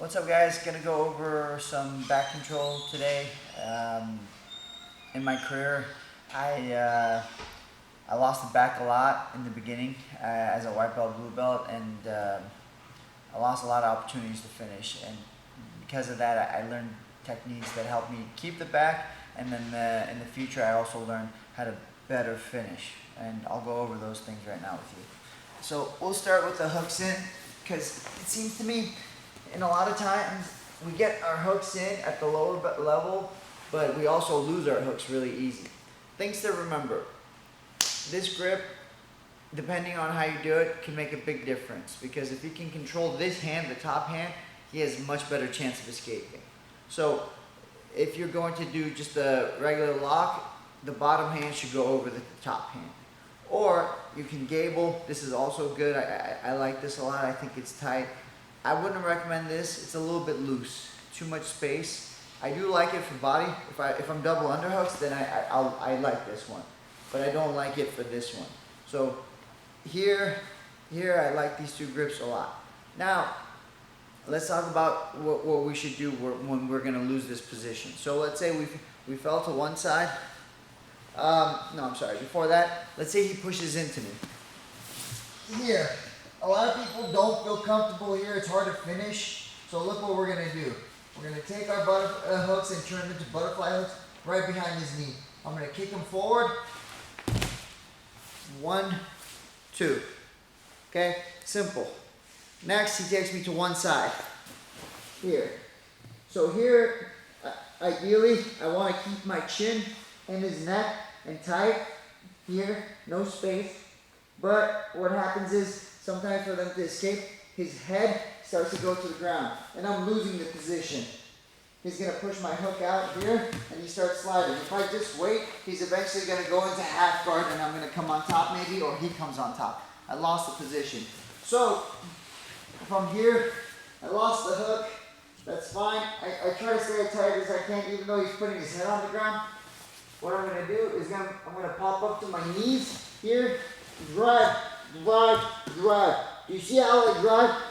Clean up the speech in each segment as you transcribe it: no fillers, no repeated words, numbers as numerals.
What's up, guys? Gonna go over some back control today. In my career, I lost the back a lot in the beginning as a white belt, blue belt, and I lost a lot of opportunities to finish. And because of that, I learned techniques that helped me keep the back, and then in the future, I also learned how to better finish. And I'll go over those things right now with you. So we'll start with the hooks in, because it seems to me, in a lot of times, we get our hooks in at the lower level, but we also lose our hooks really easy. Things to remember. This grip, depending on how you do it, can make a big difference, because if he can control this hand, the top hand, he has a much better chance of escaping. So if you're going to do just a regular lock, the bottom hand should go over the top hand. Or you can gable. This is also good. I like this a lot. I think it's tight. I wouldn't recommend this. It's a little bit loose. Too much space. I do like it for body. If I'm double underhooks, then I like this one. But I don't like it for this one. So here I like these two grips a lot. Now, let's talk about what we should do when we're going to lose this position. So let's say we fell to one side. No, I'm sorry. Before that, let's say he pushes into me. Here, a lot of people don't feel comfortable here. It's hard to finish. So look what we're going to do. We're going to take our hooks and turn them into butterfly hooks right behind his knee. I'm going to kick him forward. 1, 2. Okay? Simple. Next, he takes me to one side. Here. So here, ideally, I want to keep my chin in his neck and tight. Here, no space. But what happens is, sometimes for them to escape, his head starts to go to the ground, and I'm losing the position. He's going to push my hook out here, and he starts sliding. If I just wait, he's eventually going to go into half guard, and I'm going to come on top maybe, or he comes on top. I lost the position. So, from here, I lost the hook. That's fine. I try to stay as tight as I can, even though he's putting his head on the ground. What I'm going to do is I'm going to pop up to my knees here, drive. Do you see how I drive?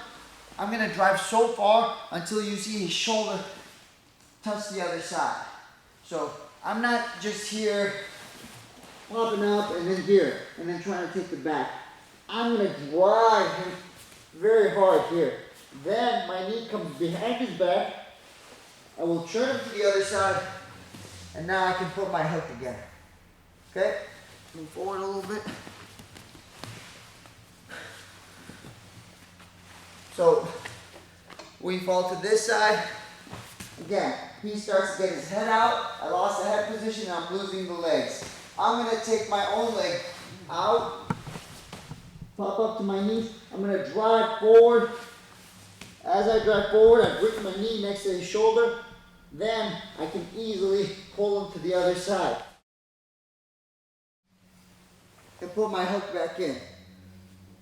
I'm going to drive so far until you see his shoulder touch the other side. So I'm not just here popping up and then here and then trying to take the back. I'm going to drive him very hard here. Then my knee comes behind his back. I will turn him to the other side, and now I can put my hook again. Okay? Move forward a little bit. So we fall to this side. Again, he starts to get his head out. I lost the head position and I'm losing the legs. I'm going to take my own leg out, pop up to my knees. I'm going to drive forward. As I drive forward, I bring my knee next to his shoulder. Then I can easily pull him to the other side. And put my hook back in.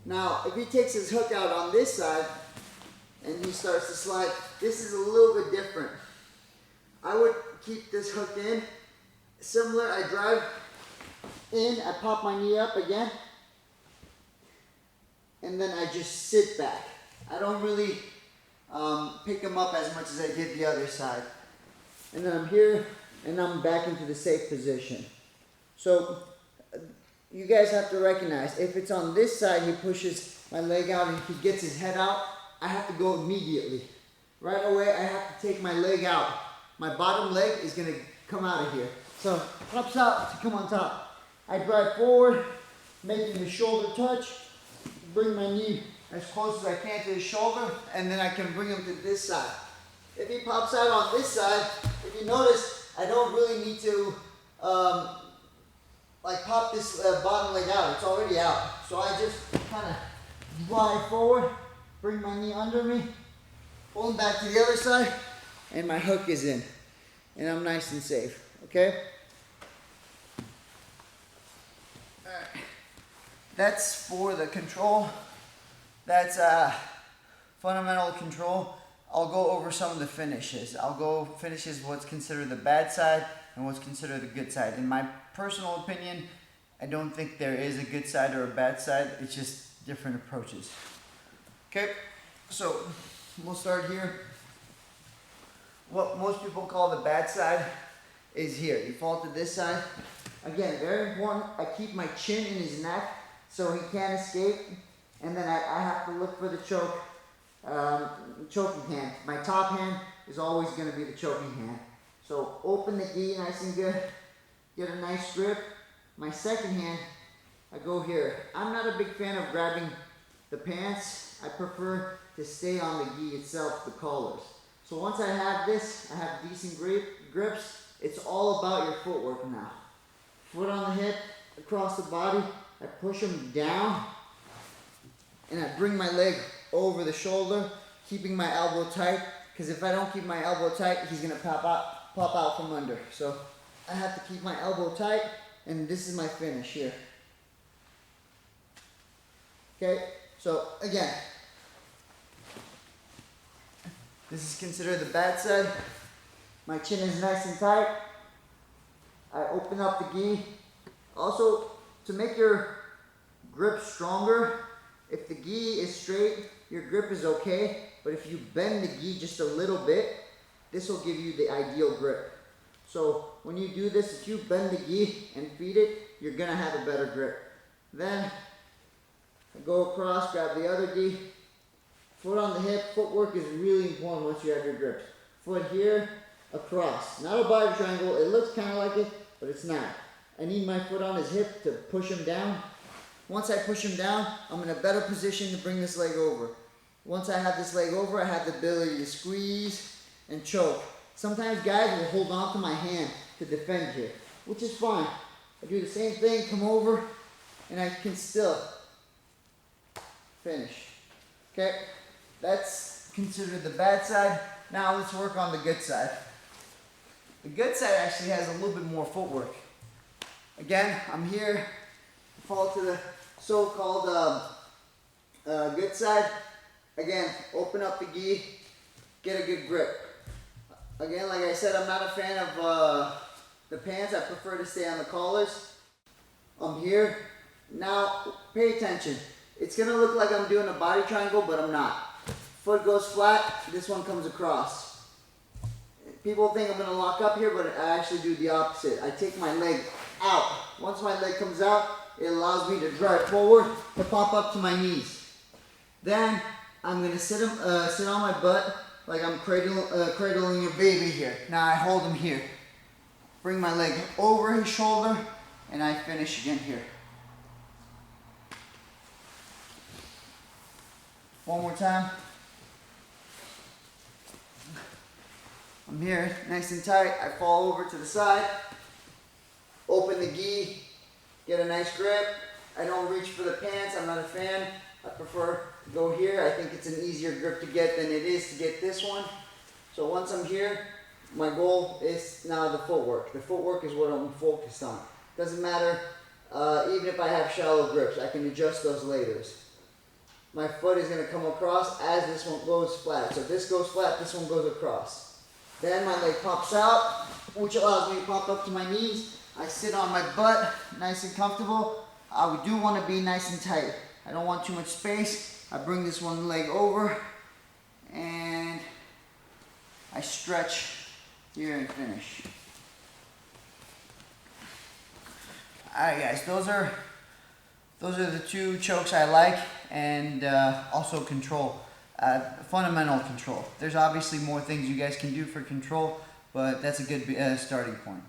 Now, if he takes his hook out on this side and he starts to slide, this is a little bit different. I would keep this hook in. Similar, I drive in, I pop my knee up again, and then I just sit back. I don't really pick him up as much as I did the other side. And then I'm here, and I'm back into the safe position. So, you guys have to recognize, if it's on this side, he pushes my leg out and he gets his head out, I have to go immediately. Right away, I have to take my leg out. My bottom leg is going to come out of here. So, pops out to come on top. I drive forward, making the shoulder touch, bring my knee as close as I can to his shoulder, and then I can bring him to this side. If he pops out on this side, if you notice, I don't really need to pop this bottom leg out. It's already out. So I just kind of drive forward, bring my knee under me, pull him back to the other side, and my hook is in. And I'm nice and safe. Okay? Alright. That's for the control. That's fundamental control. I'll go over some of the finishes. I'll go finishes what's considered the bad side and what's considered the good side. In my personal opinion, I don't think there is a good side or a bad side. It's just different approaches. Okay, so we'll start here. what most people call the bad side is here. You fall to this side. Again, very important, I keep my chin in his neck so he can't escape. And then I have to look for the choking hand. My top hand is always going to be the choking hand. So open the gi nice and good. Get a nice grip. My second hand, I go here. I'm not a big fan of grabbing the pants. I prefer to stay on the gi itself, the collars. So once I have this, I have decent grips. It's all about your footwork now. Foot on the hip, across the body. I push him down. And I bring my leg over the shoulder, keeping my elbow tight. Because if I don't keep my elbow tight, he's going to pop out from under. So I have to keep my elbow tight. And this is my finish here. Okay, so again, this is considered the bad side. My chin is nice and tight. I open up the gi. Also, to make your grip stronger, if the gi is straight, your grip is okay. But if you bend the gi just a little bit, this will give you the ideal grip. So when you do this, if you bend the gi and feed it, you're gonna have a better grip. Then I go across, grab the other gi. Foot on the hip. Footwork is really important once you have your grips. Foot here, across. Not a body triangle. It looks kind of like it, but it's not. I need my foot on his hip to push him down. Once I push him down, I'm in a better position to bring this leg over. Once I have this leg over, I have the ability to squeeze and choke. Sometimes guys will hold on to my hand to defend here, which is fine. I do the same thing, come over, and I can still finish. Okay, that's considered the bad side. Now let's work on the good side. The good side actually has a little bit more footwork. Again, I'm here, fall to the so-called good side. Again, open up the gi, get a good grip. Again, like I said, I'm not a fan of the pants. I prefer to stay on the collars. I'm here. Now, pay attention. It's gonna look like I'm doing a body triangle, but I'm not. Foot goes flat, this one comes across. People think I'm gonna lock up here, but I actually do the opposite. I take my leg out. Once my leg comes out, it allows me to drive forward to pop up to my knees. Then I'm gonna sit on my butt like I'm cradling a baby here. Now I hold him here. Bring my leg over his shoulder, and I finish again here. One more time. I'm here, nice and tight. I fall over to the side. Open the gi, get a nice grip. I don't reach for the pants, I'm not a fan. I prefer to go here. I think it's an easier grip to get than it is to get this one. So once I'm here, my goal is now the footwork. The footwork is what I'm focused on. Doesn't matter, even if I have shallow grips, I can adjust those later. My foot is going to come across as this one goes flat. So this goes flat, this one goes across. Then my leg pops out, which allows me to pop up to my knees. I sit on my butt, nice and comfortable. I do want to be nice and tight. I don't want too much space. I bring this one leg over and I stretch here and finish. Alright guys, those are the two chokes I like, and also control, fundamental control. There's obviously more things you guys can do for control, but that's a good starting point.